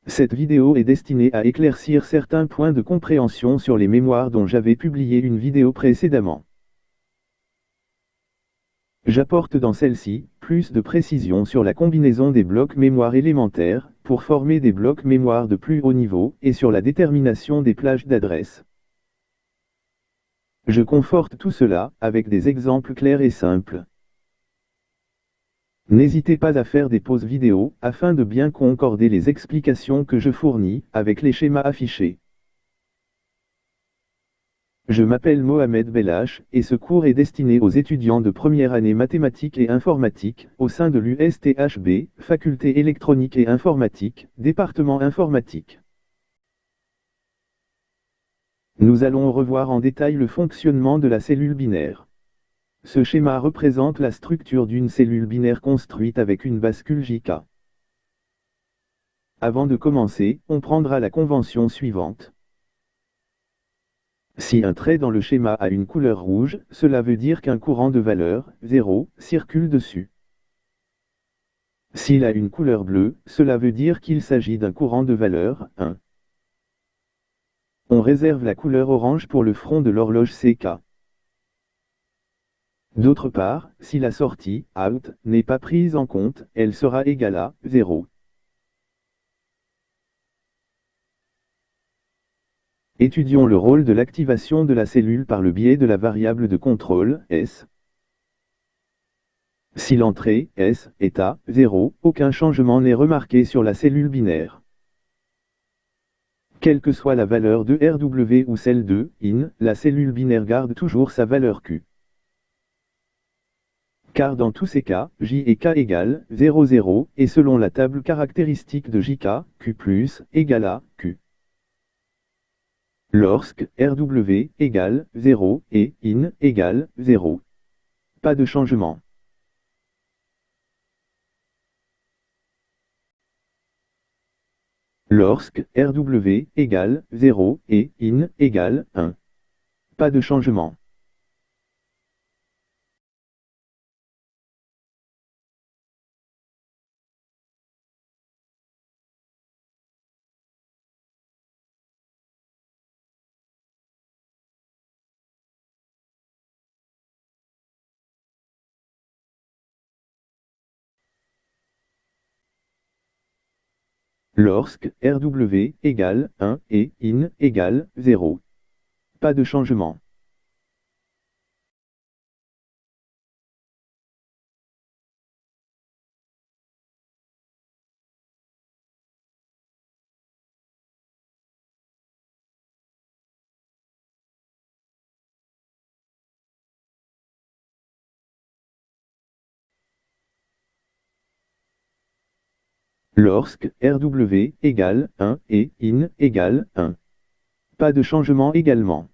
Cette vidéo est destinée à éclaircir certains points de compréhension sur les mémoires dont j'avais publié une vidéo précédemment. J'apporte dans celle-ci plus de précision sur la combinaison des blocs mémoire élémentaires pour former des blocs mémoire de plus haut niveau et sur la détermination des plages d'adresse. Je conforte tout cela avec des exemples clairs et simples. N'hésitez pas à faire des pauses vidéo afin de bien concorder les explications que je fournis avec les schémas affichés. Je m'appelle Mohamed Bellache et ce cours est destiné aux étudiants de première année mathématiques et informatique au sein de l'USTHB, faculté électronique et informatique, département informatique. Nous allons revoir en détail le fonctionnement de la cellule binaire. Ce schéma représente la structure d'une cellule binaire construite avec une bascule JK. Avant de commencer, on prendra la convention suivante. Si un trait dans le schéma a une couleur rouge, cela veut dire qu'un courant de valeur 0 circule dessus. S'il a une couleur bleue, cela veut dire qu'il s'agit d'un courant de valeur 1. On réserve la couleur orange pour le front de l'horloge CK. D'autre part, si la sortie out n'est pas prise en compte, elle sera égale à 0. Étudions le rôle de l'activation de la cellule par le biais de la variable de contrôle S. Si l'entrée S est à 0, aucun changement n'est remarqué sur la cellule binaire. Quelle que soit la valeur de RW ou celle de IN, la cellule binaire garde toujours sa valeur Q. Car dans tous ces cas, J et K égale 0, 0, et selon la table caractéristique de JK, Q égale à Q. Lorsque RW égale 0 et IN égale 0. Pas de changement. Lorsque RW égale 0 et IN égale 1. Pas de changement. Lorsque RW égale 1 et IN égale 0. Pas de changement. Lorsque RW égale 1 et IN égale 1. Pas de changement également.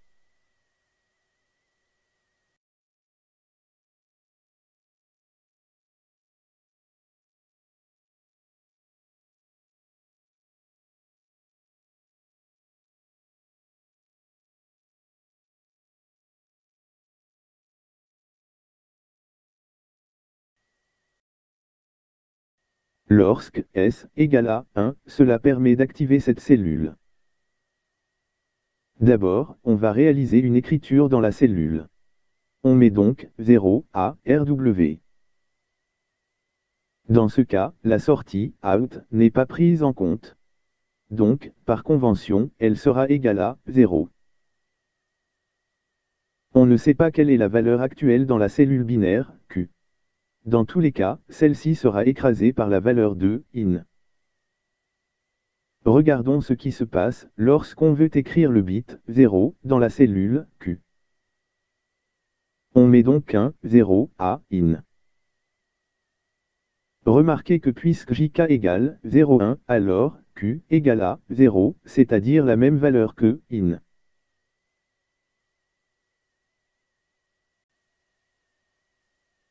Lorsque S égale à 1, cela permet d'activer cette cellule. D'abord, on va réaliser une écriture dans la cellule. On met donc 0 à RW. Dans ce cas, la sortie out n'est pas prise en compte. Donc, par convention, elle sera égale à 0. On ne sait pas quelle est la valeur actuelle dans la cellule binaire, Q. Dans tous les cas, celle-ci sera écrasée par la valeur de IN. Regardons ce qui se passe lorsqu'on veut écrire le bit 0 dans la cellule Q. On met donc un 0 à IN. Remarquez que puisque JK égale 0,1, alors Q égale à 0, c'est-à-dire la même valeur que IN.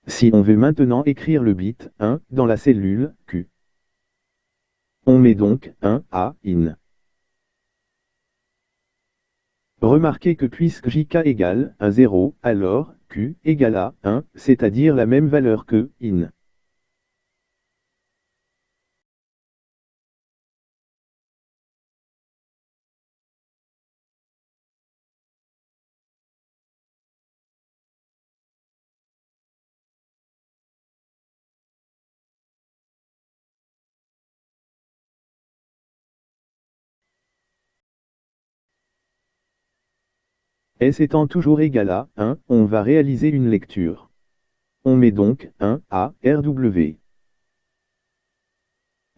Si on veut maintenant écrire le bit 1 dans la cellule Q, on met donc 1 à IN. Remarquez que puisque JK égale 1 0, alors Q égale à 1, c'est-à-dire la même valeur que IN. S étant toujours égal à 1, on va réaliser une lecture. On met donc 1 à RW.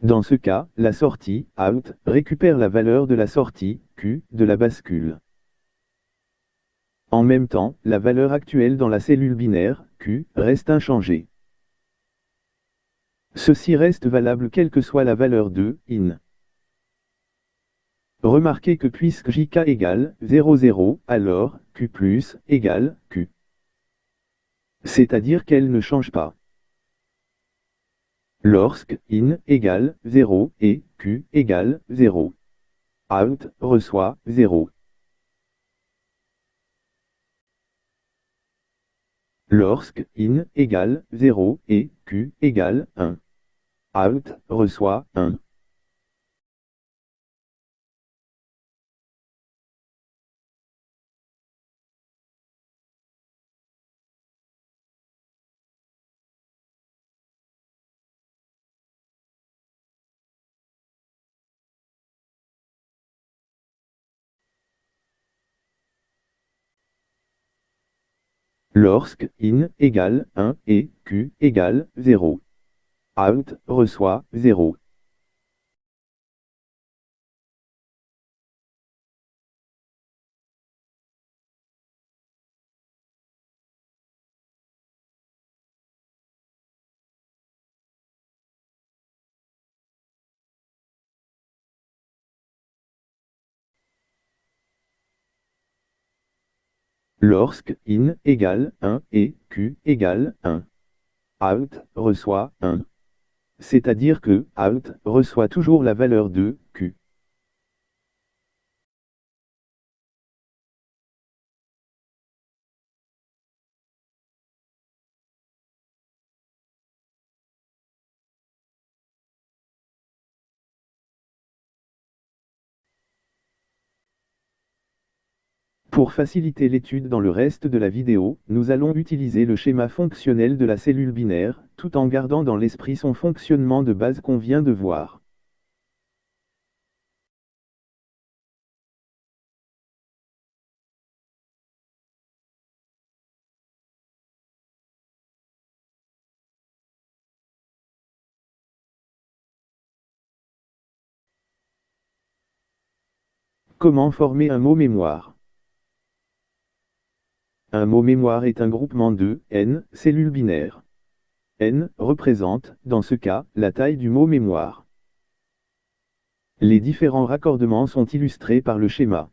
Dans ce cas, la sortie, out, récupère la valeur de la sortie, Q, de la bascule. En même temps, la valeur actuelle dans la cellule binaire, Q, reste inchangée. Ceci reste valable quelle que soit la valeur de in. Remarquez que puisque JK égale 0, 0, alors Q plus égale Q. C'est-à-dire qu'elle ne change pas. Lorsque in égale 0 et Q égale 0. Out reçoit 0. Lorsque in égale 0 et Q égale 1. Out reçoit 1. Lorsque in égale 1 et Q égale 0. Out reçoit 0. Lorsque in égale 1 et Q égale 1. Out reçoit 1. C'est-à-dire que out reçoit toujours la valeur de Q. Pour faciliter l'étude dans le reste de la vidéo, nous allons utiliser le schéma fonctionnel de la cellule binaire, tout en gardant dans l'esprit son fonctionnement de base qu'on vient de voir. Comment former un mot mémoire? Un mot mémoire est un groupement de n cellules binaires. N représente, dans ce cas, la taille du mot mémoire. Les différents raccordements sont illustrés par le schéma.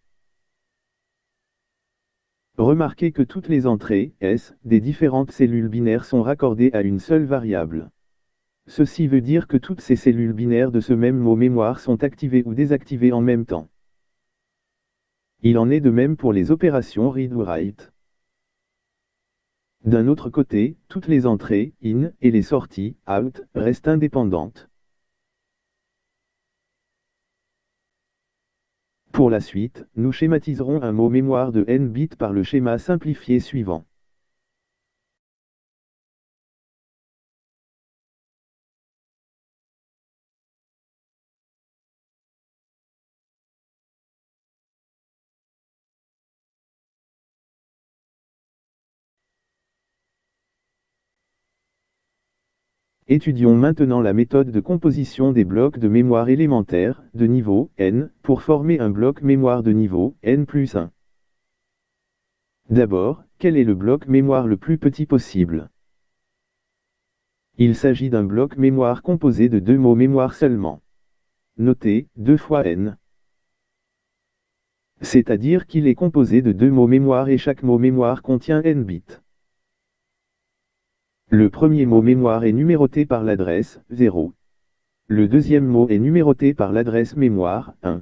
Remarquez que toutes les entrées, S, des différentes cellules binaires sont raccordées à une seule variable. Ceci veut dire que toutes ces cellules binaires de ce même mot mémoire sont activées ou désactivées en même temps. Il en est de même pour les opérations read ou write. D'un autre côté, toutes les entrées, in, et les sorties, out, restent indépendantes. Pour la suite, nous schématiserons un mot mémoire de n bits par le schéma simplifié suivant. Étudions maintenant la méthode de composition des blocs de mémoire élémentaire, de niveau n, pour former un bloc mémoire de niveau n plus 1. D'abord, quel est le bloc mémoire le plus petit possible? Il s'agit d'un bloc mémoire composé de deux mots mémoire seulement. Notez, 2 fois n. C'est-à-dire qu'il est composé de deux mots mémoire et chaque mot mémoire contient n bits. Le premier mot mémoire est numéroté par l'adresse 0. Le deuxième mot est numéroté par l'adresse mémoire 1.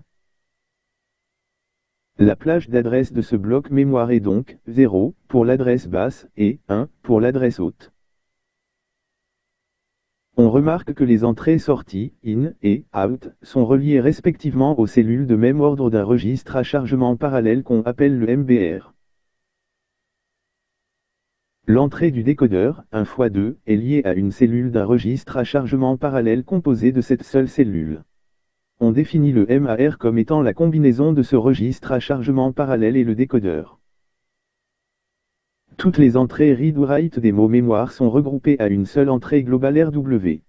La plage d'adresse de ce bloc mémoire est donc 0 pour l'adresse basse et 1 pour l'adresse haute. On remarque que les entrées sorties, in et out, sont reliées respectivement aux cellules de même ordre d'un registre à chargement parallèle qu'on appelle le MBR. L'entrée du décodeur, 1 x 2, est liée à une cellule d'un registre à chargement parallèle composé de cette seule cellule. On définit le MAR comme étant la combinaison de ce registre à chargement parallèle et le décodeur. Toutes les entrées read ou write des mots mémoire sont regroupées à une seule entrée globale RW.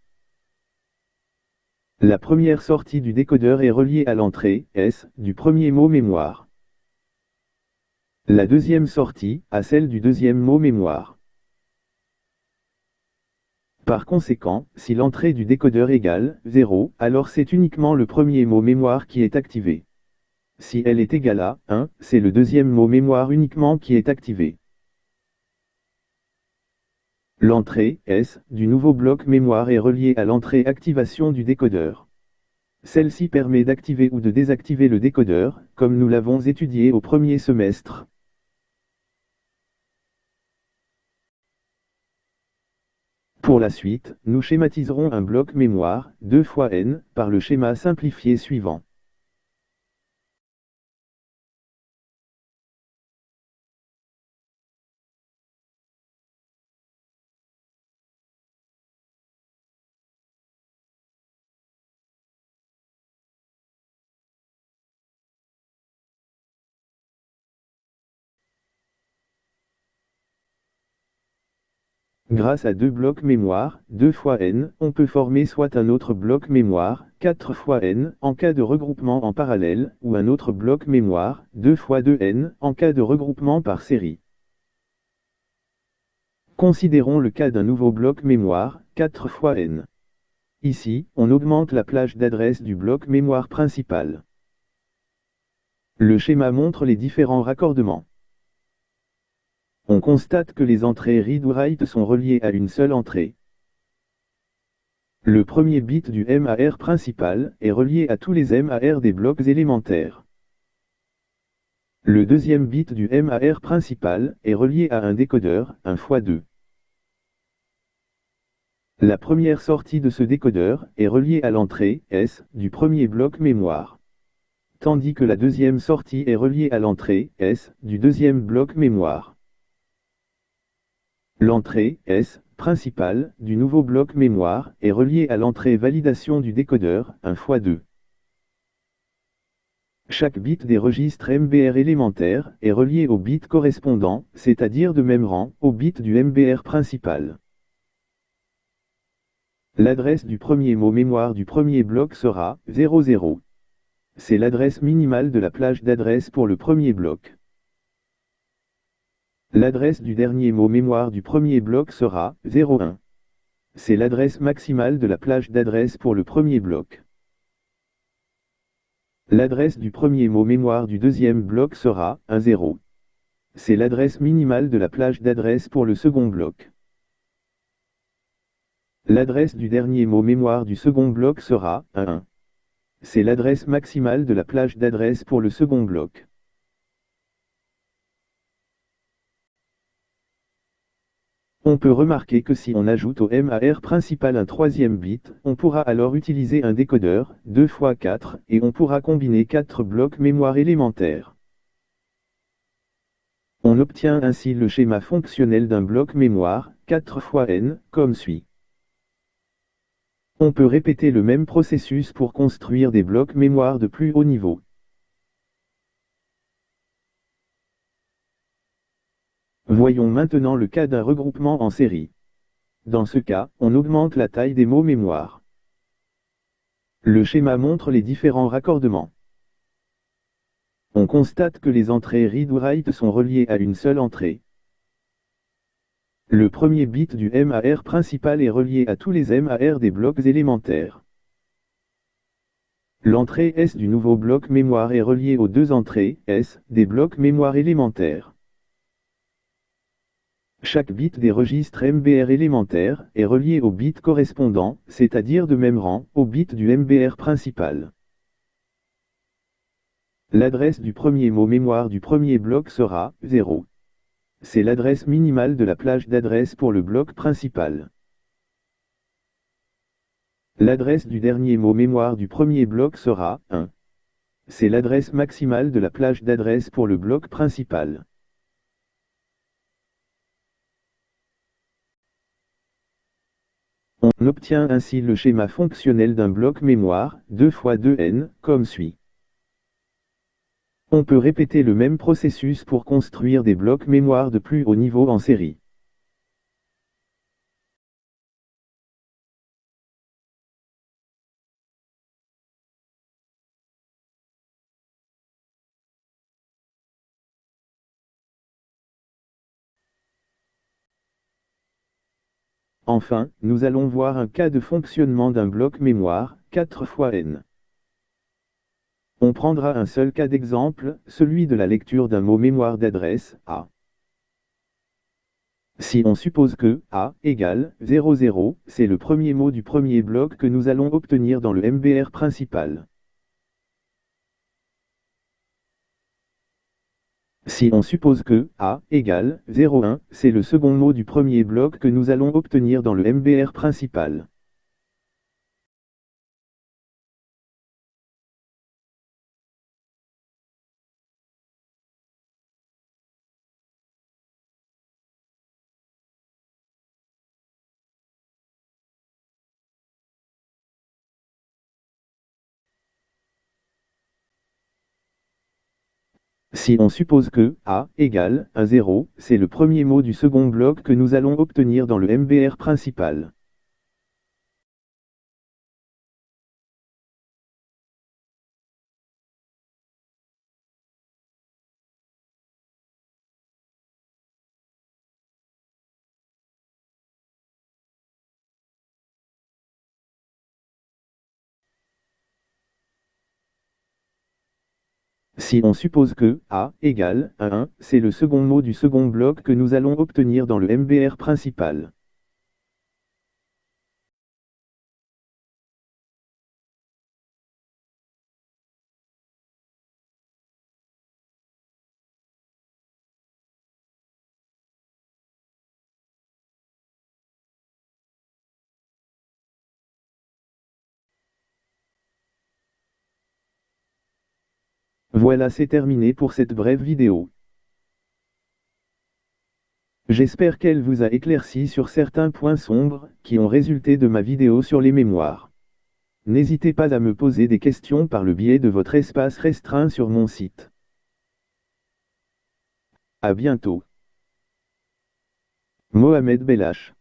La première sortie du décodeur est reliée à l'entrée S du premier mot mémoire. La deuxième sortie, à celle du deuxième mot mémoire. Par conséquent, si l'entrée du décodeur égale 0, alors c'est uniquement le premier mot mémoire qui est activé. Si elle est égale à 1, c'est le deuxième mot mémoire uniquement qui est activé. L'entrée S du nouveau bloc mémoire est reliée à l'entrée activation du décodeur. Celle-ci permet d'activer ou de désactiver le décodeur, comme nous l'avons étudié au premier semestre. Pour la suite, nous schématiserons un bloc mémoire, 2 fois n, par le schéma simplifié suivant. Grâce à deux blocs mémoire, 2 fois n, on peut former soit un autre bloc mémoire, 4 fois n, en cas de regroupement en parallèle, ou un autre bloc mémoire, 2 fois 2n, en cas de regroupement par série. Considérons le cas d'un nouveau bloc mémoire, 4 fois n. Ici, on augmente la plage d'adresse du bloc mémoire principal. Le schéma montre les différents raccordements. On constate que les entrées read ou write sont reliées à une seule entrée. Le premier bit du MAR principal est relié à tous les MAR des blocs élémentaires. Le deuxième bit du MAR principal est relié à un décodeur, 1 fois 2. La première sortie de ce décodeur est reliée à l'entrée S du premier bloc mémoire. Tandis que la deuxième sortie est reliée à l'entrée S du deuxième bloc mémoire. L'entrée S principale du nouveau bloc mémoire est reliée à l'entrée validation du décodeur, 1 fois 2. Chaque bit des registres MBR élémentaires est relié au bit correspondant, c'est-à-dire de même rang, au bit du MBR principal. L'adresse du premier mot mémoire du premier bloc sera 00. C'est l'adresse minimale de la plage d'adresse pour le premier bloc. L'adresse du dernier mot mémoire du premier bloc sera 01. C'est l'adresse maximale de la plage d'adresse pour le premier bloc. L'adresse du premier mot mémoire du deuxième bloc sera 10. C'est l'adresse minimale de la plage d'adresse pour le second bloc. L'adresse du dernier mot mémoire du second bloc sera 11. C'est l'adresse maximale de la plage d'adresse pour le second bloc. On peut remarquer que si on ajoute au MAR principal un troisième bit, on pourra alors utiliser un décodeur, 2 fois 4, et on pourra combiner 4 blocs mémoire élémentaires. On obtient ainsi le schéma fonctionnel d'un bloc mémoire, 4 fois n, comme suit. On peut répéter le même processus pour construire des blocs mémoire de plus haut niveau. Voyons maintenant le cas d'un regroupement en série. Dans ce cas, on augmente la taille des mots mémoire. Le schéma montre les différents raccordements. On constate que les entrées read ou write sont reliées à une seule entrée. Le premier bit du MAR principal est relié à tous les MAR des blocs élémentaires. L'entrée S du nouveau bloc mémoire est reliée aux deux entrées S des blocs mémoire élémentaires. Chaque bit des registres MBR élémentaires est relié au bit correspondant, c'est-à-dire de même rang, au bit du MBR principal. L'adresse du premier mot mémoire du premier bloc sera 0. C'est l'adresse minimale de la plage d'adresse pour le bloc principal. L'adresse du dernier mot mémoire du premier bloc sera 1. C'est l'adresse maximale de la plage d'adresse pour le bloc principal. On obtient ainsi le schéma fonctionnel d'un bloc mémoire, 2 fois 2n, comme suit. On peut répéter le même processus pour construire des blocs mémoire de plus haut niveau en série. Enfin, nous allons voir un cas de fonctionnement d'un bloc mémoire, 4 fois n. On prendra un seul cas d'exemple, celui de la lecture d'un mot mémoire d'adresse, A. Si on suppose que A égale 00, c'est le premier mot du premier bloc que nous allons obtenir dans le MBR principal. Si on suppose que A égale 01, c'est le second mot du premier bloc que nous allons obtenir dans le MBR principal. Si on suppose que A égale 0, c'est le premier mot du second bloc que nous allons obtenir dans le MBR principal. Si on suppose que A égale 1, c'est le second mot du second bloc que nous allons obtenir dans le MBR principal. Voilà, c'est terminé pour cette brève vidéo. J'espère qu'elle vous a éclairci sur certains points sombres qui ont résulté de ma vidéo sur les mémoires. N'hésitez pas à me poser des questions par le biais de votre espace restreint sur mon site. À bientôt. Mohamed Bellache.